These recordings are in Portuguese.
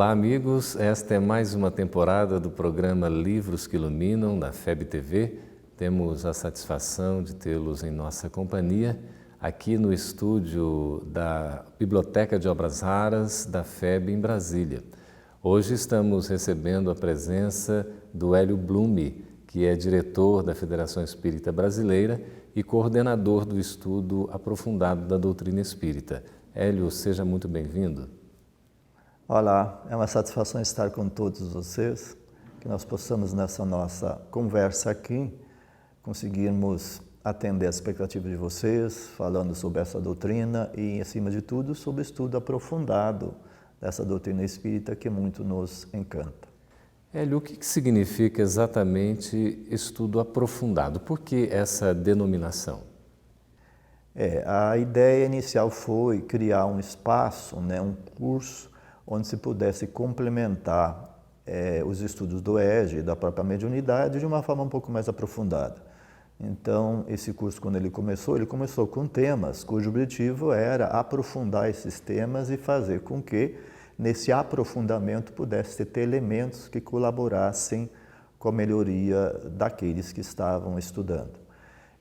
Olá, amigos. Esta é mais uma temporada do programa Livros que Iluminam, da FEB TV. Temos a satisfação de tê-los em nossa companhia, aqui no estúdio da Biblioteca de Obras Raras da FEB em Brasília. Hoje estamos recebendo a presença do Hélio Blume, que é diretor da Federação Espírita Brasileira e coordenador do estudo aprofundado da doutrina espírita. Hélio, seja muito bem-vindo. Olá, é uma satisfação estar com todos vocês, que nós possamos nessa nossa conversa aqui conseguirmos atender as expectativas de vocês, falando sobre essa doutrina e, acima de tudo, sobre o estudo aprofundado dessa doutrina espírita que muito nos encanta. Hélio, o que significa exatamente estudo aprofundado? Por que essa denominação? A ideia inicial foi criar um espaço, um curso, onde se pudesse complementar os estudos do EGE e da própria mediunidade de uma forma um pouco mais aprofundada. Então, esse curso, quando ele começou com temas cujo objetivo era aprofundar esses temas e fazer com que, nesse aprofundamento, pudesse ter elementos que colaborassem com a melhoria daqueles que estavam estudando.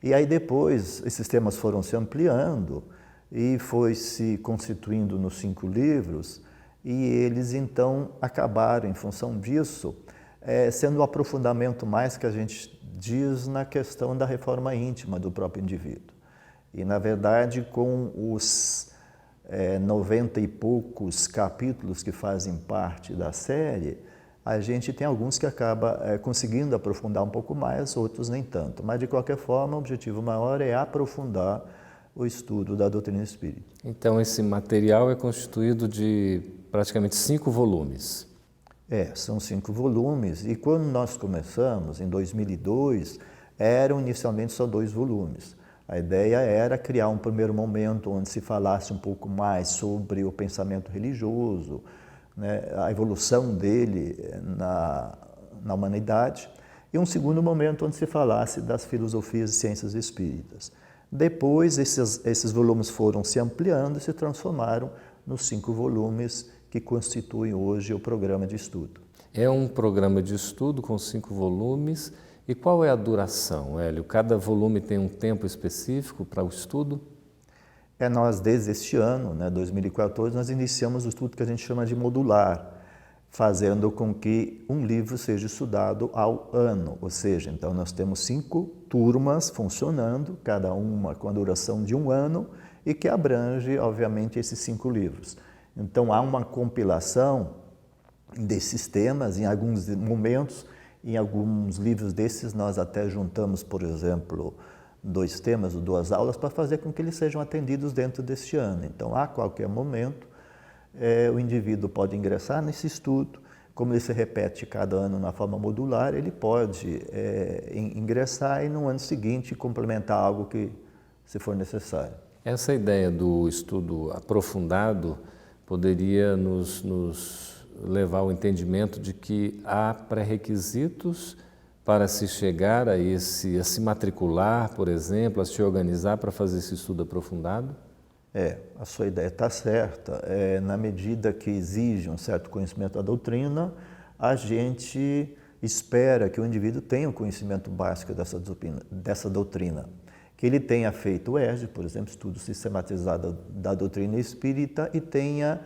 E aí depois, esses temas foram se ampliando e foi se constituindo nos 5 livros, e eles, então, acabaram, em função disso, sendo o aprofundamento mais que a gente diz na questão da reforma íntima do próprio indivíduo. E, na verdade, com os 90 e poucos capítulos que fazem parte da série, a gente tem alguns que acaba conseguindo aprofundar um pouco mais, outros nem tanto. Mas, de qualquer forma, o objetivo maior é aprofundar o estudo da doutrina espírita. Então, esse material é constituído de praticamente 5 volumes. São 5 volumes, e quando nós começamos, em 2002, eram inicialmente só 2 volumes. A ideia era criar um primeiro momento onde se falasse um pouco mais sobre o pensamento religioso, a evolução dele na humanidade, e um segundo momento onde se falasse das filosofias e ciências espíritas. Depois, esses volumes foram se ampliando e se transformaram nos 5 volumes que constituem hoje o programa de estudo. É um programa de estudo com 5 volumes. E qual é a duração, Hélio? Cada volume tem um tempo específico para o estudo? Nós, desde este ano, 2014, nós iniciamos o estudo que a gente chama de modular, fazendo com que um livro seja estudado ao ano. Ou seja, então nós temos 5 turmas funcionando, cada uma com a duração de 1 ano, e que abrange, obviamente, esses 5 livros. Então, há uma compilação desses temas em alguns momentos. Em alguns livros desses, nós até juntamos, por exemplo, 2 temas ou 2 aulas para fazer com que eles sejam atendidos dentro deste ano. Então, a qualquer momento, o indivíduo pode ingressar nesse estudo. Como ele se repete cada ano na forma modular, ele pode ingressar e no ano seguinte complementar algo que, se for necessário. Essa ideia do estudo aprofundado poderia nos levar ao entendimento de que há pré-requisitos para se chegar a se matricular, por exemplo, a se organizar para fazer esse estudo aprofundado? A sua ideia está certa. Na medida que exige um certo conhecimento da doutrina, a gente espera que o indivíduo tenha um conhecimento básico dessa doutrina. Que ele tenha feito o EGE, por exemplo, estudo sistematizado da doutrina espírita, e tenha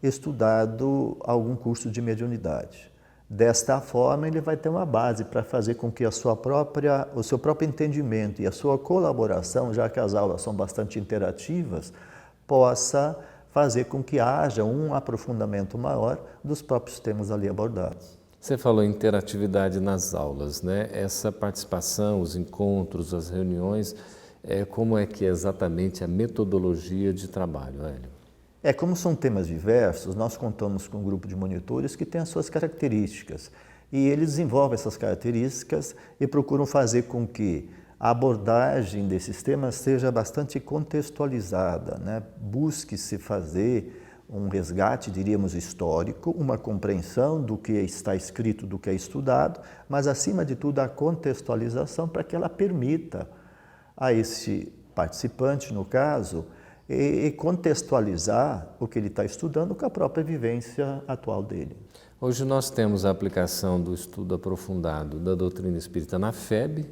estudado algum curso de mediunidade. Desta forma, ele vai ter uma base para fazer com que o seu próprio entendimento e a sua colaboração, já que as aulas são bastante interativas, possa fazer com que haja um aprofundamento maior dos próprios temas ali abordados. Você falou em interatividade nas aulas, Essa participação, os encontros, as reuniões, como é que é exatamente a metodologia de trabalho, Hélio? Como são temas diversos, nós contamos com um grupo de monitores que tem as suas características. E eles desenvolvem essas características e procuram fazer com que a abordagem desses temas seja bastante contextualizada, Busque-se fazer um resgate, diríamos, histórico, uma compreensão do que está escrito, do que é estudado, mas, acima de tudo, a contextualização para que ela permita a esse participante, no caso, e contextualizar o que ele está estudando com a própria vivência atual dele. Hoje nós temos a aplicação do estudo aprofundado da doutrina espírita na FEB,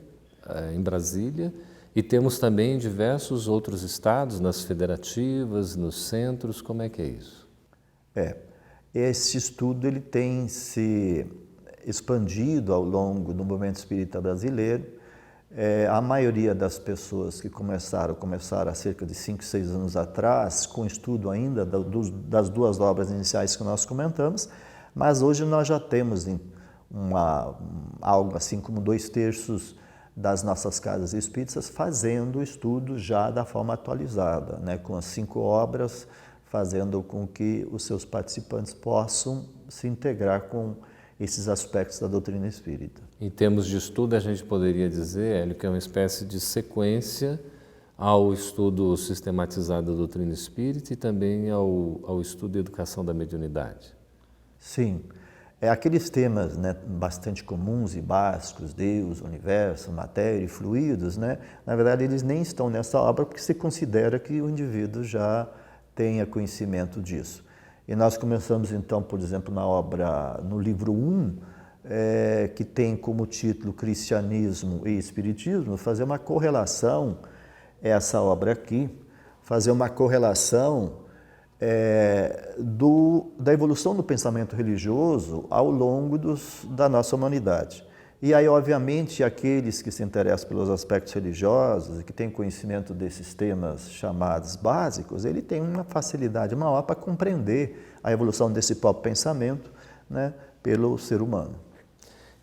em Brasília, e temos também em diversos outros estados, nas federativas, nos centros. Como é que é isso? Esse estudo ele tem se expandido ao longo do movimento espírita brasileiro. A maioria das pessoas que começaram há cerca de 5, 6 anos atrás, com estudo ainda das duas obras iniciais que nós comentamos, mas hoje nós já temos algo assim como 2/3 das nossas casas espíritas fazendo o estudo já da forma atualizada, né, com as 5 obras, fazendo com que os seus participantes possam se integrar com esses aspectos da doutrina espírita. Em termos de estudo, a gente poderia dizer, Hélio, que é uma espécie de sequência ao estudo sistematizado da doutrina espírita e também ao estudo de educação da mediunidade. Sim. Aqueles temas, né, bastante comuns e básicos, Deus, universo, matéria e fluidos, né, na verdade eles nem estão nessa obra porque se considera que o indivíduo já tenha conhecimento disso. E nós começamos então, por exemplo, no livro 1, que tem como título Cristianismo e Espiritismo, fazer uma correlação, essa obra aqui, fazer uma correlação da evolução do pensamento religioso ao longo da nossa humanidade. E aí, obviamente, aqueles que se interessam pelos aspectos religiosos e que têm conhecimento desses temas chamados básicos, ele tem uma facilidade maior para compreender a evolução desse próprio pensamento, né, pelo ser humano.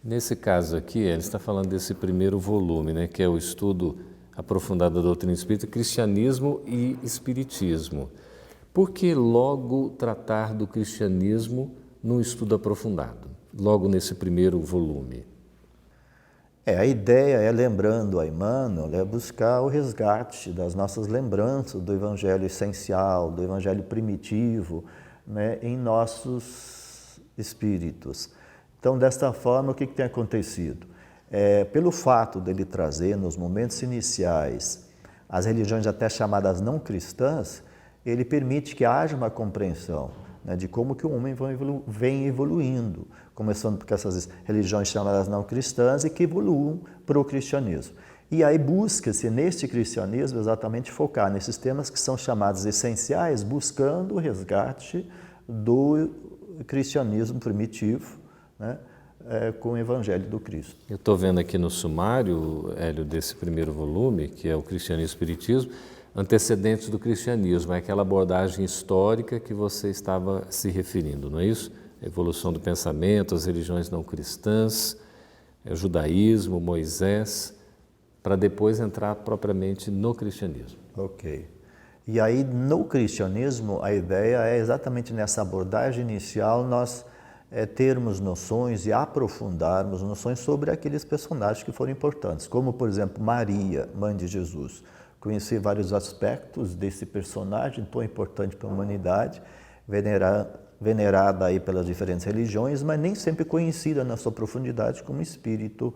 Nesse caso aqui, ele está falando desse primeiro volume, né, que é o estudo aprofundado da doutrina espírita, Cristianismo e Espiritismo. Por que logo tratar do cristianismo num estudo aprofundado, logo nesse primeiro volume? A ideia lembrando a Emmanuel, buscar o resgate das nossas lembranças do Evangelho essencial, do Evangelho primitivo, né, em nossos espíritos. Então, desta forma, o que tem acontecido? Pelo fato dele trazer, nos momentos iniciais, as religiões até chamadas não cristãs, ele permite que haja uma compreensão, né, de como que o homem vem evoluindo, começando por essas religiões chamadas não cristãs e que evoluam para o cristianismo. E aí busca-se, neste cristianismo, exatamente focar nesses temas que são chamados essenciais, buscando o resgate do cristianismo primitivo, né, com o Evangelho do Cristo. Eu estou vendo aqui no sumário, Hélio, desse primeiro volume, que é o Cristianismo e Espiritismo, antecedentes do cristianismo, é aquela abordagem histórica que você estava se referindo, não é isso? A evolução do pensamento, as religiões não cristãs, o judaísmo, Moisés, para depois entrar propriamente no cristianismo. Ok. E aí, no cristianismo, a ideia é exatamente nessa abordagem inicial nós termos noções e aprofundarmos noções sobre aqueles personagens que foram importantes, como, por exemplo, Maria, mãe de Jesus. Conhecer vários aspectos desse personagem tão importante para a humanidade, venerada aí pelas diferentes religiões, mas nem sempre conhecida na sua profundidade como espírito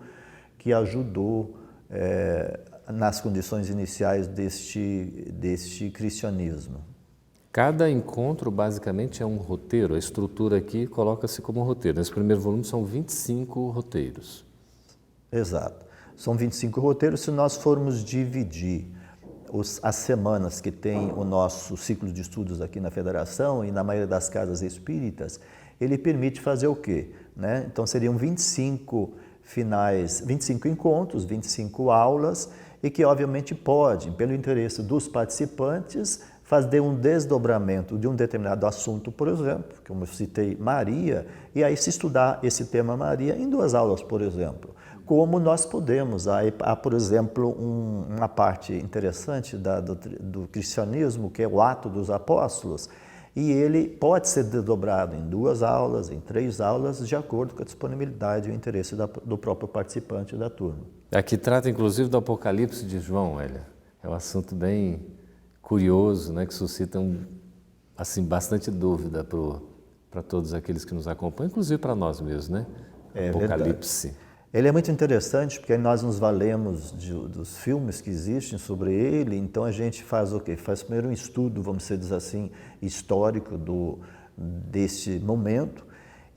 que ajudou nas condições iniciais deste cristianismo. Cada encontro, basicamente, é um roteiro. A estrutura aqui coloca-se como um roteiro. Nesse primeiro volume são 25 roteiros. Exato. São 25 roteiros. Se nós formos dividir as semanas que tem o nosso ciclo de estudos aqui na Federação e na maioria das casas espíritas, ele permite fazer o quê? Né? Então, seriam 25 encontros, 25 aulas, e que, obviamente, podem, pelo interesse dos participantes, fazer um desdobramento de um determinado assunto, por exemplo, como eu citei, Maria, e aí se estudar esse tema Maria em 2 aulas, por exemplo. Como nós podemos, há, por exemplo, uma parte interessante do cristianismo, que é o Ato dos Apóstolos, e ele pode ser desdobrado em 2 aulas, em 3 aulas, de acordo com a disponibilidade e o interesse do próprio participante da turma. Aqui trata, inclusive, do Apocalipse de João, Hélio. É um assunto bem curioso, né, que suscita assim, bastante dúvida para todos aqueles que nos acompanham, inclusive para nós mesmos, né? Apocalipse. Verdade. Ele é muito interessante porque nós nos valemos dos filmes que existem sobre ele, então a gente faz o quê? Faz primeiro um estudo, vamos dizer assim, histórico desse momento,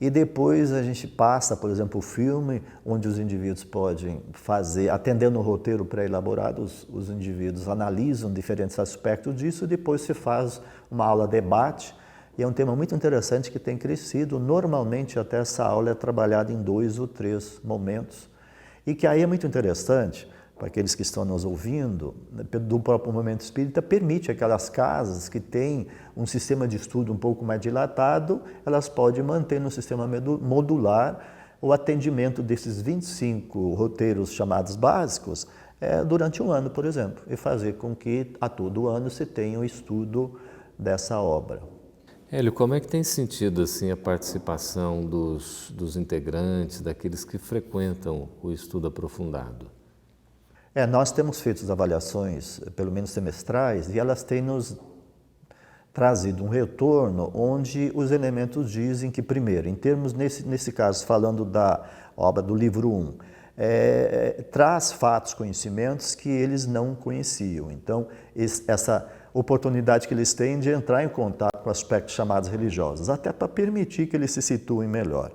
e depois a gente passa, por exemplo, o filme, onde os indivíduos podem fazer, atendendo o roteiro pré-elaborado, os indivíduos analisam diferentes aspectos disso, e depois se faz uma aula debate, e é um tema muito interessante que tem crescido. Normalmente até essa aula é trabalhada em 2 ou 3 momentos, e que aí é muito interessante, para aqueles que estão nos ouvindo, do próprio movimento espírita, permite aquelas casas que têm um sistema de estudo um pouco mais dilatado, elas podem manter no sistema modular o atendimento desses 25 roteiros chamados básicos durante um ano, por exemplo, e fazer com que a todo ano se tenha o estudo dessa obra. Hélio, como é que tem sentido assim, a participação dos integrantes, daqueles que frequentam o estudo aprofundado? Nós temos feito as avaliações, pelo menos semestrais, e elas têm nos trazido um retorno onde os elementos dizem que, primeiro, em termos, nesse caso, falando da obra do livro 1, traz fatos, conhecimentos que eles não conheciam. Então, essa oportunidade que eles têm de entrar em contato com aspectos chamados religiosos, até para permitir que eles se situem melhor.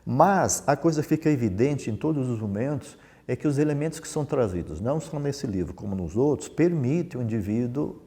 Mas a coisa fica evidente em todos os momentos, é que os elementos que são trazidos, não só nesse livro como nos outros, permitem o indivíduo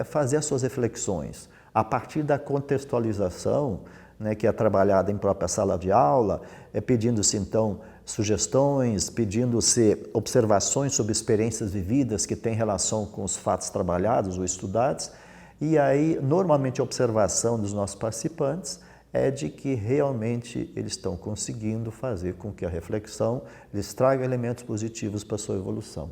fazer as suas reflexões a partir da contextualização, né, que é trabalhada em própria sala de aula, pedindo-se então sugestões, pedindo-se observações sobre experiências vividas que têm relação com os fatos trabalhados ou estudados, e aí normalmente a observação dos nossos participantes é de que realmente eles estão conseguindo fazer com que a reflexão lhes traga elementos positivos para a sua evolução.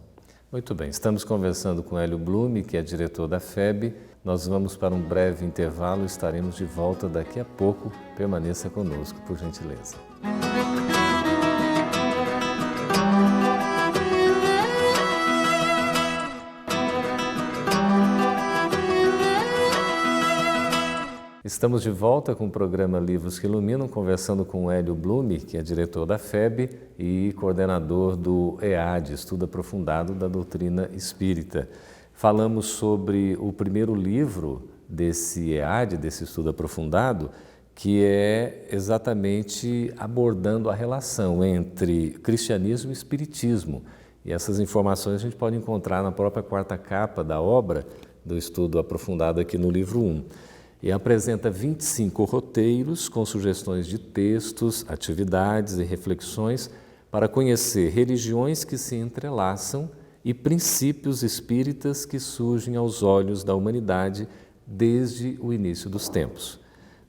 Muito bem, estamos conversando com Hélio Blume, que é diretor da FEB. Nós vamos para um breve intervalo e estaremos de volta daqui a pouco. Permaneça conosco, por gentileza. Estamos de volta com o programa Livros que Iluminam, conversando com o Hélio Blume, que é diretor da FEB e coordenador do EAD, Estudo Aprofundado da Doutrina Espírita. Falamos sobre o primeiro livro desse EAD, desse Estudo Aprofundado, que é exatamente abordando a relação entre cristianismo e espiritismo. E essas informações a gente pode encontrar na própria 4ª capa da obra do Estudo Aprofundado aqui no livro 1. E apresenta 25 roteiros com sugestões de textos, atividades e reflexões para conhecer religiões que se entrelaçam e princípios espíritas que surgem aos olhos da humanidade desde o início dos tempos.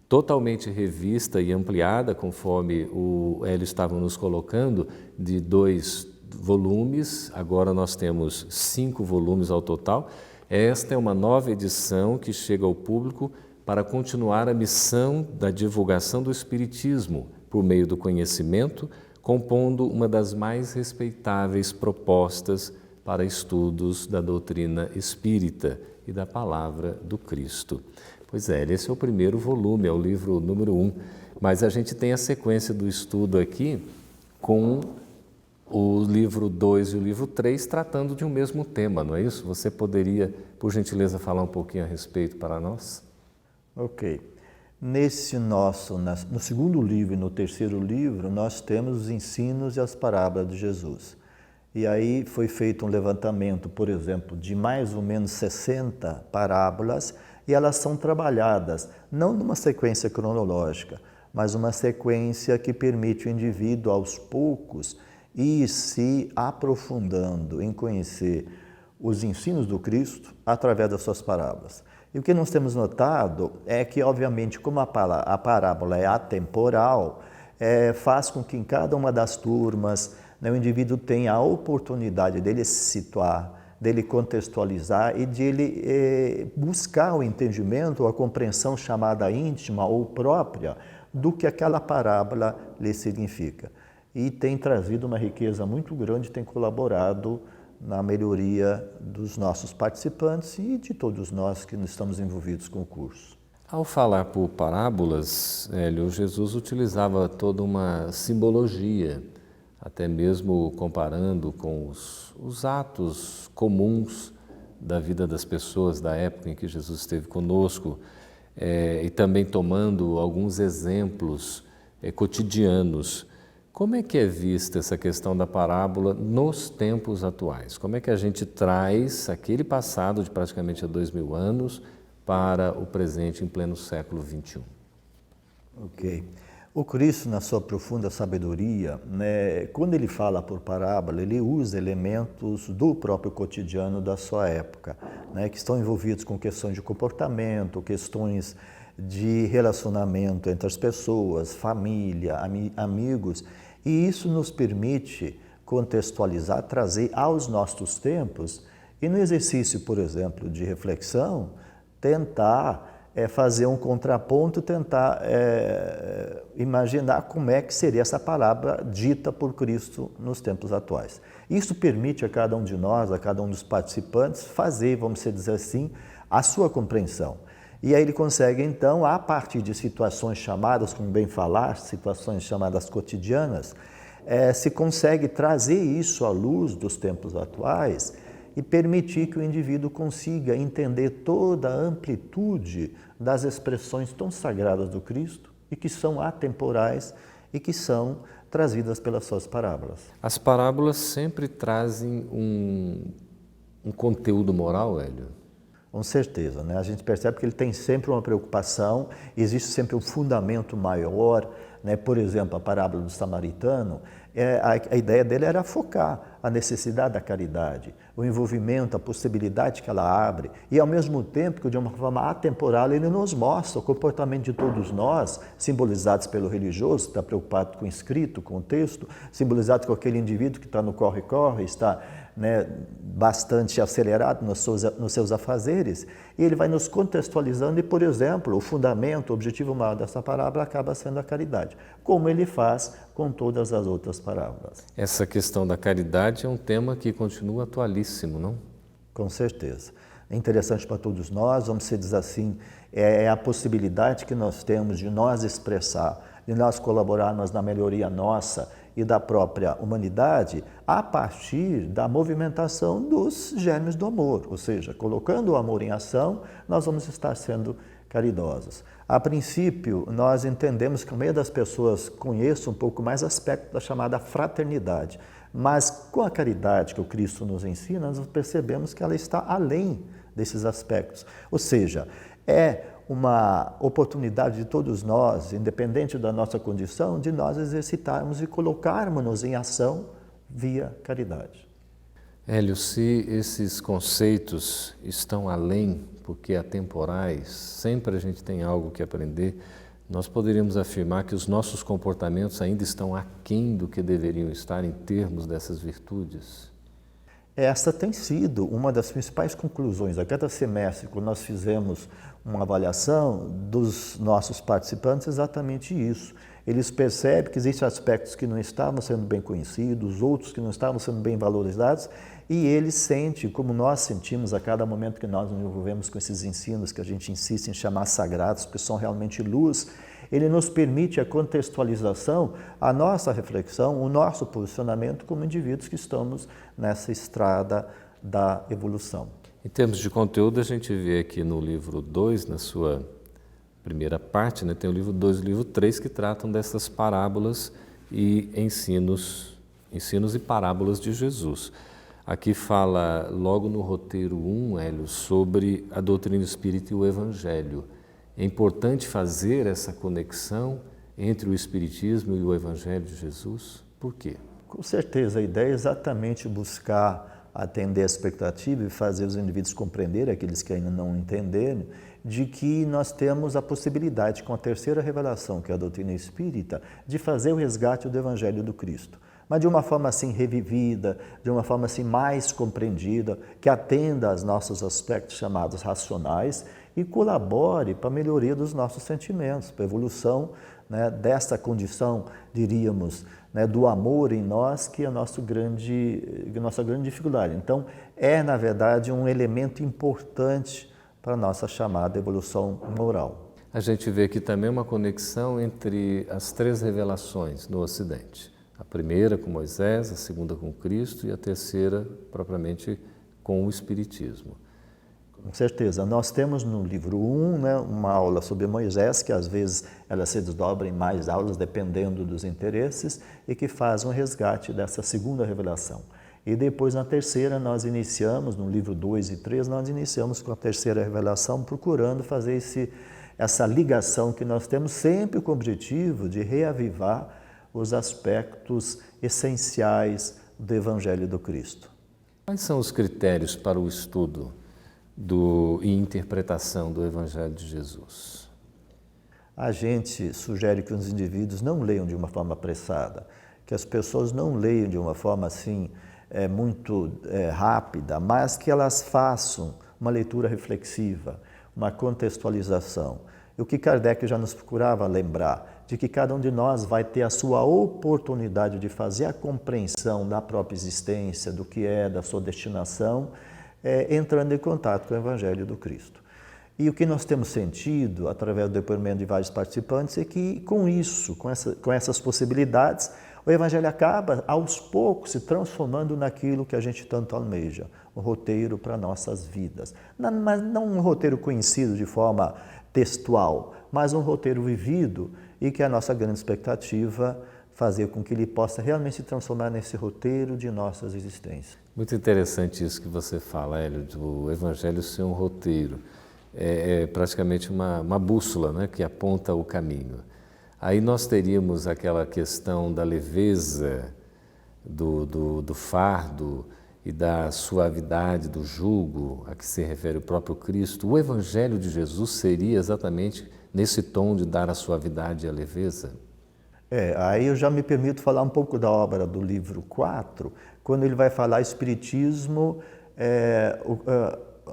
Totalmente revista e ampliada, conforme o Hélio estava nos colocando, de 2 volumes, agora nós temos 5 volumes ao total. Esta é uma nova edição que chega ao público para continuar a missão da divulgação do Espiritismo por meio do conhecimento, compondo uma das mais respeitáveis propostas para estudos da doutrina espírita e da palavra do Cristo. Pois é, esse é o primeiro volume, é o livro número 1, mas a gente tem a sequência do estudo aqui com o livro 2 e o livro 3 tratando de um mesmo tema, não é isso? Você poderia, por gentileza, falar um pouquinho a respeito para nós? Ok. No segundo livro e no terceiro livro, nós temos os ensinos e as parábolas de Jesus. E aí foi feito um levantamento, por exemplo, de mais ou menos 60 parábolas, e elas são trabalhadas não numa sequência cronológica, mas uma sequência que permite o indivíduo, aos poucos, ir se aprofundando em conhecer os ensinos do Cristo através das suas parábolas. E o que nós temos notado é que, obviamente, como a parábola é atemporal, faz com que em cada uma das turmas, né, o indivíduo tenha a oportunidade dele se situar, dele contextualizar e de ele buscar o entendimento ou a compreensão chamada íntima ou própria do que aquela parábola lhe significa. E tem trazido uma riqueza muito grande, tem colaborado na melhoria dos nossos participantes e de todos nós que estamos envolvidos com o curso. Ao falar por parábolas, Hélio, Jesus utilizava toda uma simbologia até mesmo comparando com os atos comuns da vida das pessoas da época em que Jesus esteve conosco, e também tomando alguns exemplos cotidianos. Como é que é vista essa questão da parábola nos tempos atuais? Como é que a gente traz aquele passado de praticamente há 2000 anos para o presente em pleno século XXI? Ok. O Cristo, na sua profunda sabedoria, né, quando ele fala por parábola, ele usa elementos do próprio cotidiano da sua época, né, que estão envolvidos com questões de comportamento, questões de relacionamento entre as pessoas, família, amigos, e isso nos permite contextualizar, trazer aos nossos tempos e no exercício, por exemplo, de reflexão, tentar fazer um contraponto, tentar imaginar como é que seria essa palavra dita por Cristo nos tempos atuais. Isso permite a cada um de nós, a cada um dos participantes, fazer, vamos dizer assim, a sua compreensão. E aí ele consegue, então, a partir de situações chamadas, como bem falar, situações chamadas cotidianas, se consegue trazer isso à luz dos tempos atuais e permitir que o indivíduo consiga entender toda a amplitude das expressões tão sagradas do Cristo e que são atemporais e que são trazidas pelas suas parábolas. As parábolas sempre trazem um conteúdo moral, Hélio? Com certeza, né? A gente percebe que ele tem sempre uma preocupação, existe sempre um fundamento maior, né? Por exemplo, a parábola do samaritano, a ideia dele era focar a necessidade da caridade, o envolvimento, a possibilidade que ela abre e, ao mesmo tempo, que de uma forma atemporal, ele nos mostra o comportamento de todos nós, simbolizados pelo religioso, que está preocupado com o escrito, com o texto, simbolizado com aquele indivíduo que está no corre-corre, está, né, bastante acelerado nos seus afazeres, e ele vai nos contextualizando e, por exemplo, o fundamento, o objetivo maior dessa parábola acaba sendo a caridade, como ele faz com todas as outras parábolas. Essa questão da caridade é um tema que continua atualíssimo, não? Com certeza. É interessante para todos nós, vamos dizer assim, é a possibilidade que nós temos de nós expressar, de nós colaborarmos na melhoria nossa e da própria humanidade a partir da movimentação dos germes do amor, ou seja, colocando o amor em ação, nós vamos estar sendo caridosos. A princípio, nós entendemos que a maioria das pessoas conhece um pouco mais aspecto da chamada fraternidade, mas com a caridade que o Cristo nos ensina, nós percebemos que ela está além desses aspectos. Ou seja, é uma oportunidade de todos nós, independente da nossa condição, de nós exercitarmos e colocarmos-nos em ação via caridade. Hélio, se esses conceitos estão além, porque atemporais, sempre a gente tem algo que aprender, nós poderíamos afirmar que os nossos comportamentos ainda estão aquém do que deveriam estar em termos dessas virtudes? Essa tem sido uma das principais conclusões. A cada semestre, quando nós fizemos uma avaliação dos nossos participantes, exatamente isso. Eles percebem que existem aspectos que não estavam sendo bem conhecidos, outros que não estavam sendo bem valorizados, e eles sentem, como nós sentimos a cada momento que nós nos envolvemos com esses ensinos, que a gente insiste em chamar sagrados, porque são realmente luz, ele nos permite a contextualização, a nossa reflexão, o nosso posicionamento como indivíduos que estamos nessa estrada da evolução. Em termos de conteúdo, a gente vê aqui no livro 2, na sua primeira parte, né, tem o livro 2 e o livro 3 que tratam dessas parábolas e ensinos e parábolas de Jesus. Aqui fala logo no roteiro 1, Hélio, sobre a doutrina espírita e o evangelho. É importante fazer essa conexão entre o espiritismo e o evangelho de Jesus? Por quê? Com certeza, a ideia é exatamente buscar atender a expectativa e fazer os indivíduos compreenderem, aqueles que ainda não entenderem, de que nós temos a possibilidade, com a terceira revelação, que é a doutrina espírita, de fazer o resgate do evangelho do Cristo. Mas de uma forma assim revivida, de uma forma assim mais compreendida, que atenda aos nossos aspectos chamados racionais e colabore para a melhoria dos nossos sentimentos, para a evolução, né, dessa condição, diríamos, né, do amor em nós, que é a nossa grande dificuldade. Então, é, na verdade, um elemento importante para a nossa chamada evolução moral. A gente vê aqui também uma conexão entre as três revelações no Ocidente. A primeira com Moisés, a segunda com Cristo e a terceira propriamente com o Espiritismo. Com certeza. Nós temos no livro 1, né, uma aula sobre Moisés, que às vezes ela se desdobra em mais aulas, dependendo dos interesses, e que faz um resgate dessa segunda revelação. E depois, na terceira, nós iniciamos, no livro 2 e 3, nós iniciamos com a terceira revelação, procurando fazer essa ligação que nós temos sempre com o objetivo de reavivar os aspectos essenciais do Evangelho do Cristo. Quais são os critérios para o estudo e interpretação do Evangelho de Jesus? A gente sugere que os indivíduos não leiam de uma forma apressada, que as pessoas não leiam de uma forma assim muito rápida, mas que elas façam uma leitura reflexiva, uma contextualização. E o que Kardec já nos procurava lembrar, de que cada um de nós vai ter a sua oportunidade de fazer a compreensão da própria existência, do que é, da sua destinação, entrando em contato com o Evangelho do Cristo. E o que nós temos sentido, através do depoimento de vários participantes, é que com isso, com essas possibilidades, o Evangelho acaba, aos poucos, se transformando naquilo que a gente tanto almeja, um roteiro para nossas vidas. Mas não um roteiro conhecido de forma textual, mas um roteiro vivido e que a nossa grande expectativa fazer com que ele possa realmente se transformar nesse roteiro de nossas existências. Muito interessante isso que você fala, Hélio, do Evangelho ser um roteiro. É praticamente uma bússola, né, que aponta o caminho. Aí nós teríamos aquela questão da leveza, do fardo e da suavidade do jugo a que se refere o próprio Cristo. O Evangelho de Jesus seria exatamente nesse tom de dar a suavidade e a leveza? Aí eu já me permito falar um pouco da obra do livro 4, quando ele vai falar Espiritismo,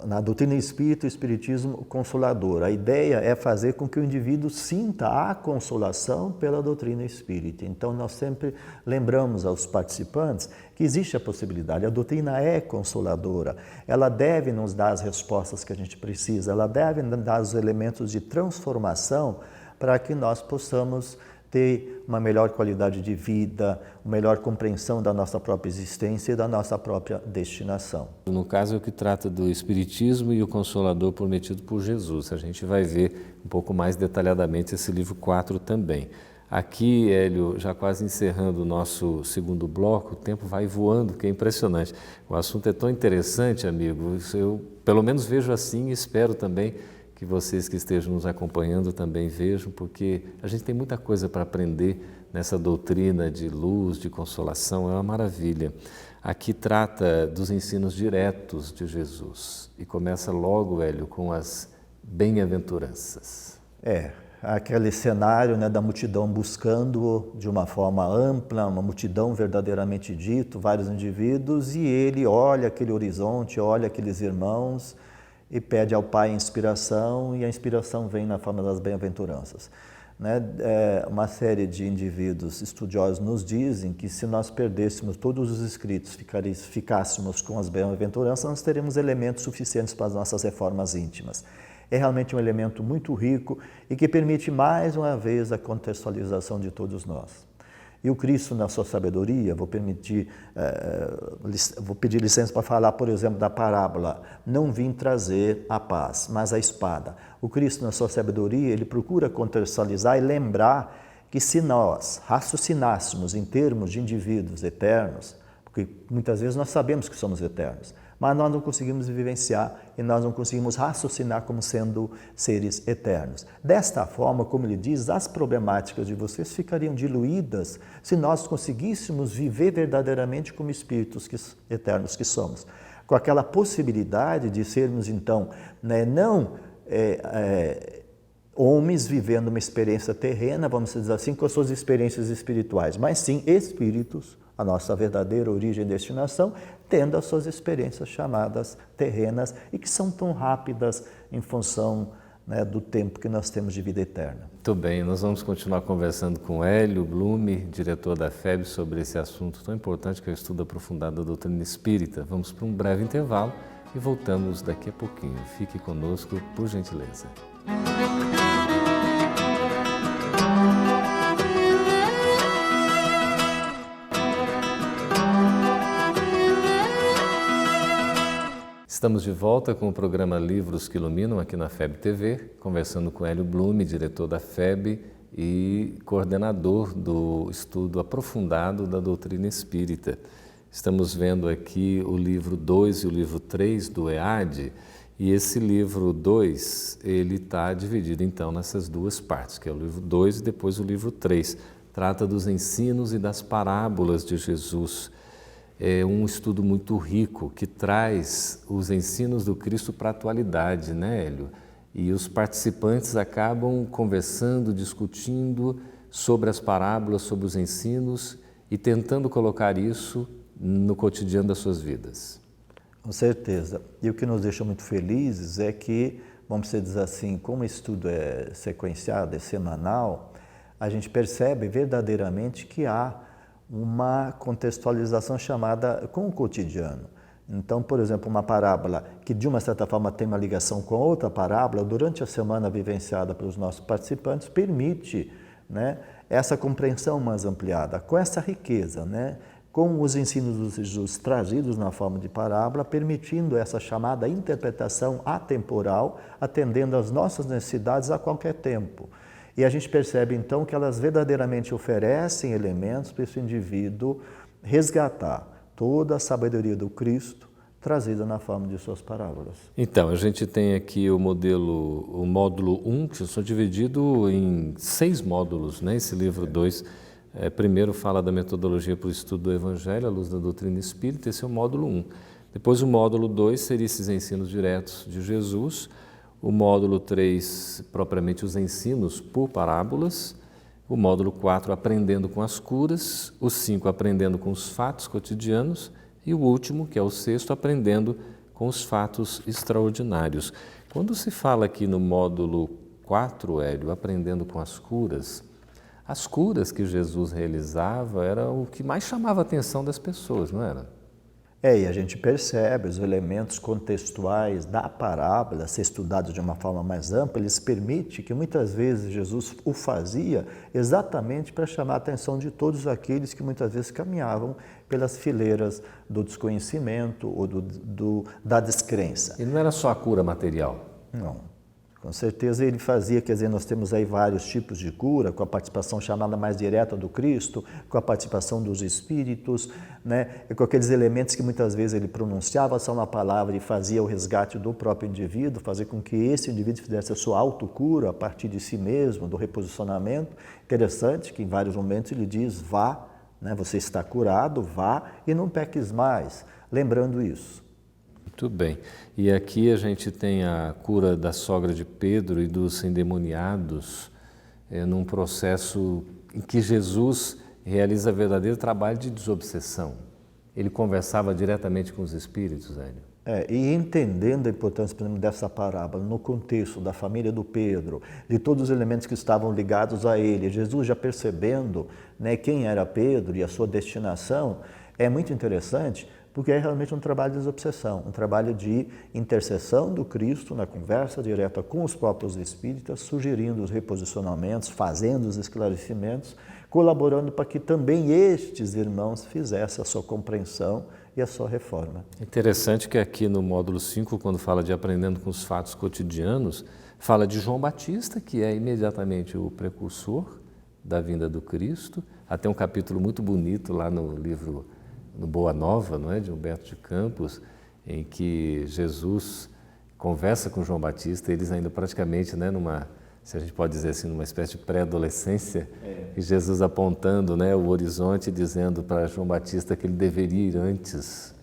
na doutrina espírita, o Espiritismo consolador. A ideia é fazer com que o indivíduo sinta a consolação pela doutrina espírita. Então, nós sempre lembramos aos participantes que existe a possibilidade. A doutrina é consoladora. Ela deve nos dar as respostas que a gente precisa. Ela deve nos dar os elementos de transformação para que nós possamos ter uma melhor qualidade de vida, uma melhor compreensão da nossa própria existência e da nossa própria destinação. No caso é o que trata do Espiritismo e o Consolador prometido por Jesus. A gente vai ver um pouco mais detalhadamente esse livro 4 também. Aqui, Hélio, já quase encerrando o nosso segundo bloco, o tempo vai voando, que é impressionante. O assunto é tão interessante, amigo, eu pelo menos vejo assim e espero também que vocês que estejam nos acompanhando também vejam, porque a gente tem muita coisa para aprender nessa doutrina de luz, de consolação, é uma maravilha. Aqui trata dos ensinos diretos de Jesus e começa logo, Hélio, com as bem-aventuranças. Aquele cenário, né, da multidão buscando de uma forma ampla, uma multidão verdadeiramente dito, vários indivíduos, e ele olha aquele horizonte, olha aqueles irmãos, e pede ao Pai inspiração, e a inspiração vem na forma das bem-aventuranças. Uma série de indivíduos estudiosos nos dizem que se nós perdêssemos todos os escritos, ficássemos com as bem-aventuranças, nós teríamos elementos suficientes para as nossas reformas íntimas. É realmente um elemento muito rico e que permite mais uma vez a contextualização de todos nós. E o Cristo, na sua sabedoria, vou pedir licença para falar, por exemplo, da parábola, não vim trazer a paz, mas a espada. O Cristo, na sua sabedoria, ele procura contextualizar e lembrar que se nós raciocinássemos em termos de indivíduos eternos, porque muitas vezes nós sabemos que somos eternos, mas nós não conseguimos vivenciar e nós não conseguimos raciocinar como sendo seres eternos. Desta forma, como ele diz, as problemáticas de vocês ficariam diluídas se nós conseguíssemos viver verdadeiramente como espíritos eternos que somos. Com aquela possibilidade de sermos, então, não homens vivendo uma experiência terrena, vamos dizer assim, com as suas experiências espirituais, mas sim espíritos, a nossa verdadeira origem e destinação, tendo as suas experiências chamadas terrenas e que são tão rápidas em função, né, do tempo que nós temos de vida eterna. Muito bem, nós vamos continuar conversando com Hélio Blume, diretor da FEB, sobre esse assunto tão importante que é o estudo aprofundado da doutrina espírita. Vamos para um breve intervalo e voltamos daqui a pouquinho. Fique conosco, por gentileza. Estamos de volta com o programa Livros que Iluminam aqui na FEB TV, conversando com Hélio Blume, diretor da FEB e coordenador do estudo aprofundado da doutrina espírita. Estamos vendo aqui o livro 2 e o livro 3 do EAD, e esse livro 2, ele está dividido então nessas duas partes, que é o livro 2 e depois o livro 3. Trata dos ensinos e das parábolas de Jesus. É um estudo muito rico que traz os ensinos do Cristo para a atualidade, né, Hélio? E os participantes acabam conversando, discutindo sobre as parábolas, sobre os ensinos e tentando colocar isso no cotidiano das suas vidas. Com certeza. E o que nos deixa muito felizes é que, vamos dizer assim, como o estudo é sequenciado, é semanal, a gente percebe verdadeiramente que há uma contextualização chamada com o cotidiano. Então, por exemplo, uma parábola que de uma certa forma tem uma ligação com outra parábola, durante a semana vivenciada pelos nossos participantes, permite, né, essa compreensão mais ampliada, com essa riqueza, né, com os ensinos de Jesus trazidos na forma de parábola, permitindo essa chamada interpretação atemporal, atendendo às nossas necessidades a qualquer tempo. E a gente percebe então que elas verdadeiramente oferecem elementos para esse indivíduo resgatar toda a sabedoria do Cristo trazida na forma de suas parábolas. Então, a gente tem aqui o módulo 1, que são dividido em 6 módulos, né? Esse livro 2, primeiro fala da metodologia para o estudo do Evangelho, à luz da doutrina espírita, esse é o módulo 1. Depois o módulo 2 seria esses ensinos diretos de Jesus. O módulo 3, propriamente os ensinos por parábolas. O módulo 4, aprendendo com as curas. O 5, aprendendo com os fatos cotidianos. E o último, que é o 6º, aprendendo com os fatos extraordinários. Quando se fala aqui no módulo 4, Hélio, aprendendo com as curas que Jesus realizava era o que mais chamava a atenção das pessoas, não era? E a gente percebe os elementos contextuais da parábola, ser estudados de uma forma mais ampla, eles permitem que muitas vezes Jesus o fazia exatamente para chamar a atenção de todos aqueles que muitas vezes caminhavam pelas fileiras do desconhecimento ou da descrença. E não era só a cura material? Não. Com certeza ele fazia, quer dizer, nós temos aí vários tipos de cura, com a participação chamada mais direta do Cristo, com a participação dos Espíritos, né? E com aqueles elementos que muitas vezes ele pronunciava só uma palavra e fazia o resgate do próprio indivíduo, fazer com que esse indivíduo fizesse a sua autocura a partir de si mesmo, do reposicionamento. Interessante que em vários momentos ele diz, vá, né? Você está curado, vá e não peques mais, lembrando isso. Muito bem. E aqui a gente tem a cura da sogra de Pedro e dos endemoniados, num processo em que Jesus realiza verdadeiro trabalho de desobsessão. Ele conversava diretamente com os espíritos, Hélio. E entendendo a importância, por exemplo, dessa parábola no contexto da família do Pedro, de todos os elementos que estavam ligados a ele, Jesus já percebendo, né, quem era Pedro e a sua destinação, é muito interessante, porque é realmente um trabalho de desobsessão, um trabalho de intercessão do Cristo na conversa direta com os próprios espíritas, sugerindo os reposicionamentos, fazendo os esclarecimentos, colaborando para que também estes irmãos fizessem a sua compreensão e a sua reforma. Interessante que aqui no módulo 5, quando fala de aprendendo com os fatos cotidianos, fala de João Batista, que é imediatamente o precursor da vinda do Cristo. Até um capítulo muito bonito lá no livro no Boa Nova, não é, de Humberto de Campos, em que Jesus conversa com João Batista, eles ainda praticamente, né, se a gente pode dizer assim, numa espécie de pré-adolescência, e Jesus apontando, né, o horizonte, dizendo para João Batista que ele deveria ir antes,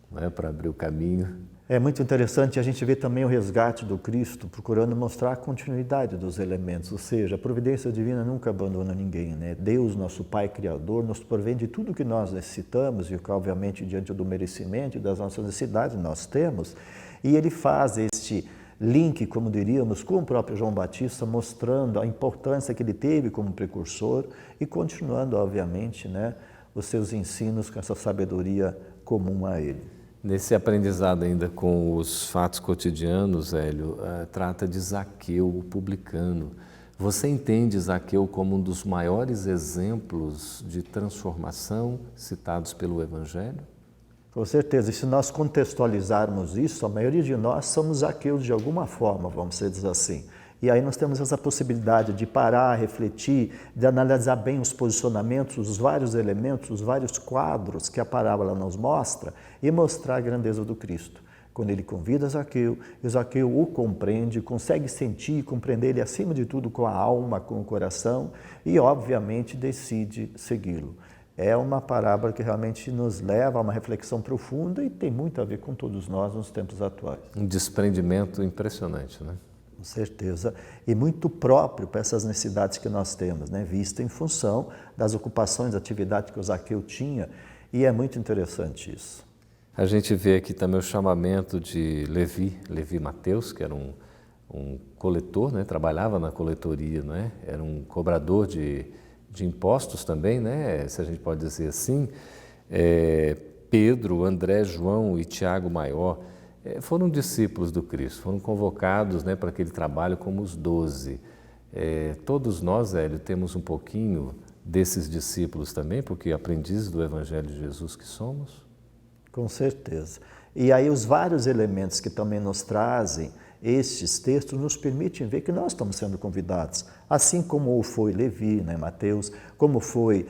né, para abrir o caminho. É muito interessante a gente ver também o resgate do Cristo, procurando mostrar a continuidade dos elementos, ou seja, a providência divina nunca abandona ninguém, né? Deus, nosso Pai Criador, nos provém de tudo que nós necessitamos, e que obviamente diante do merecimento e das nossas necessidades nós temos, e Ele faz este link, como diríamos, com o próprio João Batista, mostrando a importância que ele teve como precursor e continuando, obviamente, né, os seus ensinos com essa sabedoria comum a ele. Nesse aprendizado ainda com os fatos cotidianos, Hélio, trata de Zaqueu, o publicano. Você entende Zaqueu como um dos maiores exemplos de transformação citados pelo Evangelho? Com certeza, e se nós contextualizarmos isso, a maioria de nós somos Zaqueu de alguma forma, vamos dizer assim. E aí nós temos essa possibilidade de parar, refletir, de analisar bem os posicionamentos, os vários elementos, os vários quadros que a parábola nos mostra e mostrar a grandeza do Cristo. Quando ele convida Zaqueu, e Zaqueu o compreende, consegue sentir e compreender ele acima de tudo com a alma, com o coração e obviamente decide segui-lo. É uma parábola que realmente nos leva a uma reflexão profunda e tem muito a ver com todos nós nos tempos atuais. Um desprendimento impressionante, né? Com certeza, e muito próprio para essas necessidades que nós temos, né? Vista em função das ocupações, atividades que o Zaqueu tinha, e é muito interessante isso. A gente vê aqui também o chamamento de Levi Mateus, que era um coletor, né? Trabalhava na coletoria, né? Era um cobrador de impostos também, né? Se a gente pode dizer assim. Pedro, André, João e Tiago Maior foram discípulos do Cristo, foram convocados, né, para aquele trabalho como os 12. Todos nós, Hélio, temos um pouquinho desses discípulos também, porque aprendizes do Evangelho de Jesus que somos? Com certeza. E aí os vários elementos que também nos trazem estes textos nos permitem ver que nós estamos sendo convidados, assim como foi Levi, né, Mateus, como foi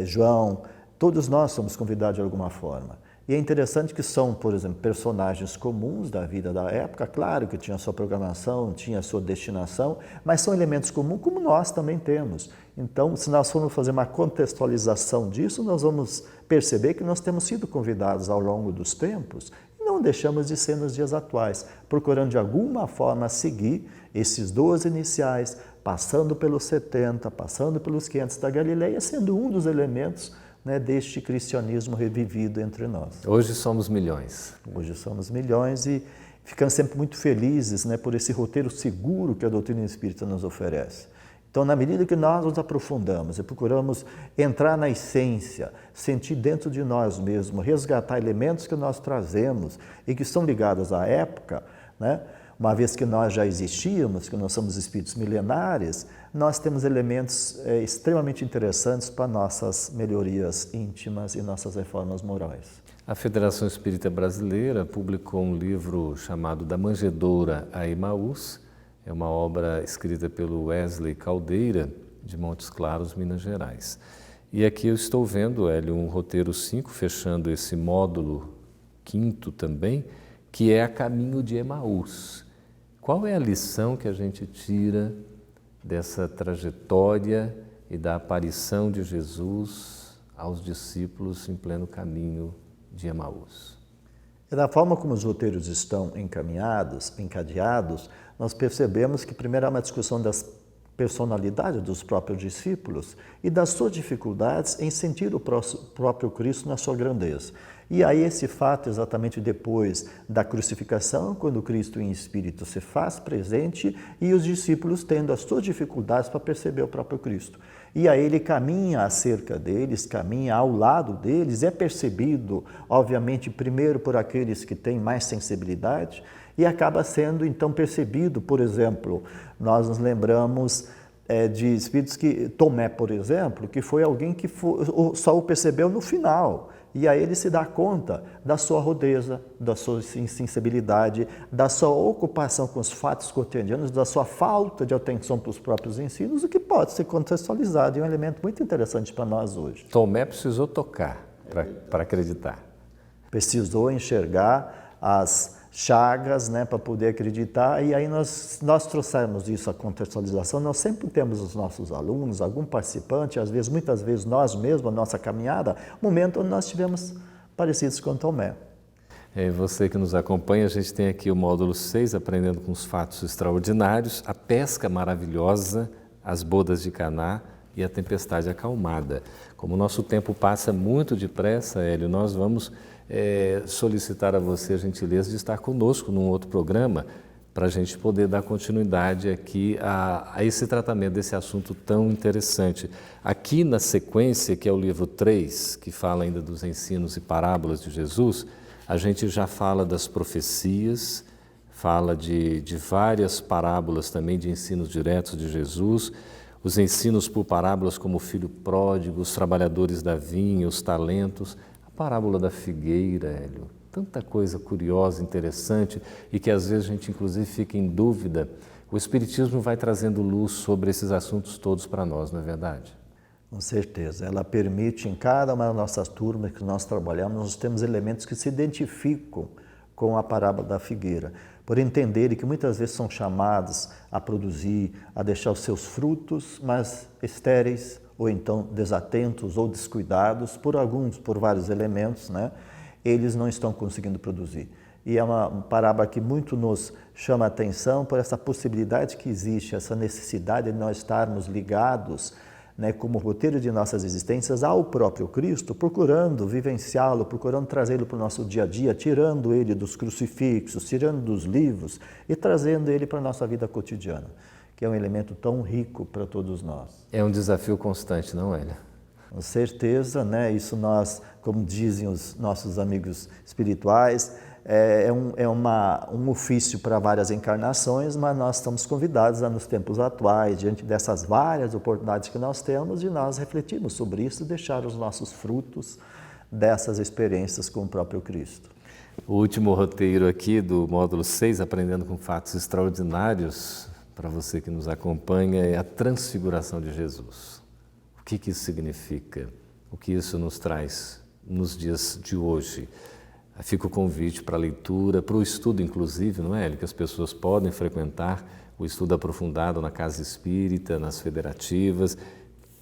João, todos nós somos convidados de alguma forma. E é interessante que são, por exemplo, personagens comuns da vida da época, claro que tinha a sua programação, tinha a sua destinação, mas são elementos comuns como nós também temos. Então, se nós formos fazer uma contextualização disso, nós vamos perceber que nós temos sido convidados ao longo dos tempos e não deixamos de ser nos dias atuais, procurando de alguma forma seguir esses 12 iniciais, passando pelos 70, passando pelos 500 da Galileia, sendo um dos elementos, né, deste cristianismo revivido entre nós. Hoje somos milhões. Hoje somos milhões e ficamos sempre muito felizes, né, por esse roteiro seguro que a doutrina espírita nos oferece. Então, na medida que nós nos aprofundamos e procuramos entrar na essência, sentir dentro de nós mesmos, resgatar elementos que nós trazemos e que estão ligados à época, né, uma vez que nós já existíamos, que nós somos espíritos milenares, nós temos elementos extremamente interessantes para nossas melhorias íntimas e nossas reformas morais. A Federação Espírita Brasileira publicou um livro chamado Da Manjedoura a Emaús. É uma obra escrita pelo Wesley Caldeira, de Montes Claros, Minas Gerais. E aqui eu estou vendo, Hélio, um roteiro 5, fechando esse módulo 5º também, que é A Caminho de Emaús. Qual é a lição que a gente tira dessa trajetória e da aparição de Jesus aos discípulos em pleno caminho de Emaús? Da forma como os roteiros estão encaminhados, encadeados, nós percebemos que primeiro há uma discussão das personalidades dos próprios discípulos e das suas dificuldades em sentir o próprio Cristo na sua grandeza. E aí esse fato, exatamente depois da crucificação, quando Cristo em espírito se faz presente e os discípulos tendo as suas dificuldades para perceber o próprio Cristo. E aí ele caminha acerca deles, caminha ao lado deles, é percebido, obviamente, primeiro por aqueles que têm mais sensibilidade e acaba sendo então percebido, por exemplo, nós nos lembramos de espíritos que, Tomé, por exemplo, que foi alguém que só o percebeu no final. E aí ele se dá conta da sua rudeza, da sua insensibilidade, da sua ocupação com os fatos cotidianos, da sua falta de atenção para os próprios ensinos, o que pode ser contextualizado e é um elemento muito interessante para nós hoje. Tomé precisou tocar para acreditar. Precisou enxergar as chagas, né, para poder acreditar, e aí nós trouxemos isso à contextualização. Nós sempre temos os nossos alunos, algum participante, às vezes, muitas vezes nós mesmos, a nossa caminhada, momento onde nós estivemos parecidos com Tomé. Você que nos acompanha, a gente tem aqui o módulo 6, aprendendo com os fatos extraordinários, a pesca maravilhosa, as bodas de Caná e a tempestade acalmada. Como o nosso tempo passa muito depressa, Hélio, nós vamos solicitar a você a gentileza de estar conosco num outro programa para a gente poder dar continuidade aqui a esse tratamento desse assunto tão interessante. Aqui na sequência, que é o livro 3, que fala ainda dos ensinos e parábolas de Jesus, a gente já fala das profecias, fala de várias parábolas também de ensinos diretos de Jesus, os ensinos por parábolas como o filho pródigo, os trabalhadores da vinha, os talentos, a parábola da figueira, Hélio, tanta coisa curiosa, interessante e que às vezes a gente inclusive fica em dúvida. O Espiritismo vai trazendo luz sobre esses assuntos todos para nós, não é verdade? Com certeza. Ela permite, em cada uma das nossas turmas que nós trabalhamos, nós temos elementos que se identificam com a parábola da figueira, por entenderem que muitas vezes são chamados a produzir, a deixar os seus frutos, mas estéreis, ou então desatentos ou descuidados por vários elementos, né? Eles não estão conseguindo produzir. E é uma parábola que muito nos chama a atenção por essa possibilidade que existe, essa necessidade de nós estarmos ligados, né, como roteiro de nossas existências ao próprio Cristo, procurando vivenciá-lo, procurando trazê-lo para o nosso dia a dia, tirando ele dos crucifixos, tirando dos livros e trazendo ele para a nossa vida cotidiana, que é um elemento tão rico para todos nós. É um desafio constante, não, Hélio? Com certeza, né? Isso nós, como dizem os nossos amigos espirituais, é um ofício para várias encarnações, mas nós estamos convidados nos tempos atuais, diante dessas várias oportunidades que nós temos, de nós refletirmos sobre isso e deixar os nossos frutos dessas experiências com o próprio Cristo. O último roteiro aqui do módulo 6, Aprendendo com Fatos Extraordinários, para você que nos acompanha, é a transfiguração de Jesus. O que isso significa? O que isso nos traz nos dias de hoje? Fica o convite para a leitura, para o estudo inclusive, não é, Hélio? Que as pessoas podem frequentar o estudo aprofundado na Casa Espírita, nas federativas,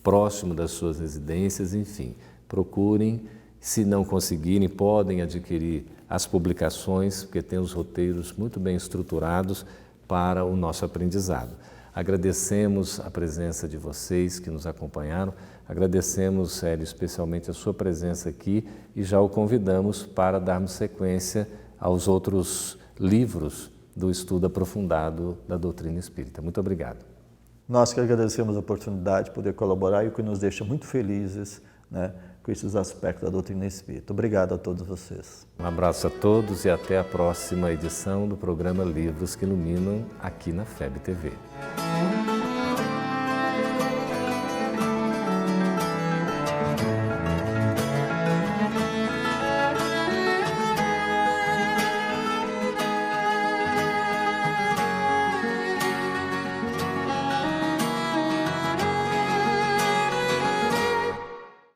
próximo das suas residências, enfim. Procurem, se não conseguirem, podem adquirir as publicações, porque tem os roteiros muito bem estruturados para o nosso aprendizado. Agradecemos a presença de vocês que nos acompanharam, agradecemos, Hélio, especialmente a sua presença aqui e já o convidamos para darmos sequência aos outros livros do estudo aprofundado da doutrina espírita. Muito obrigado. Nós que agradecemos a oportunidade de poder colaborar e o que nos deixa muito felizes, né, com esses aspectos da doutrina espírita. Obrigado a todos vocês. Um abraço a todos e até a próxima edição do programa Livros que Iluminam aqui na FEB TV.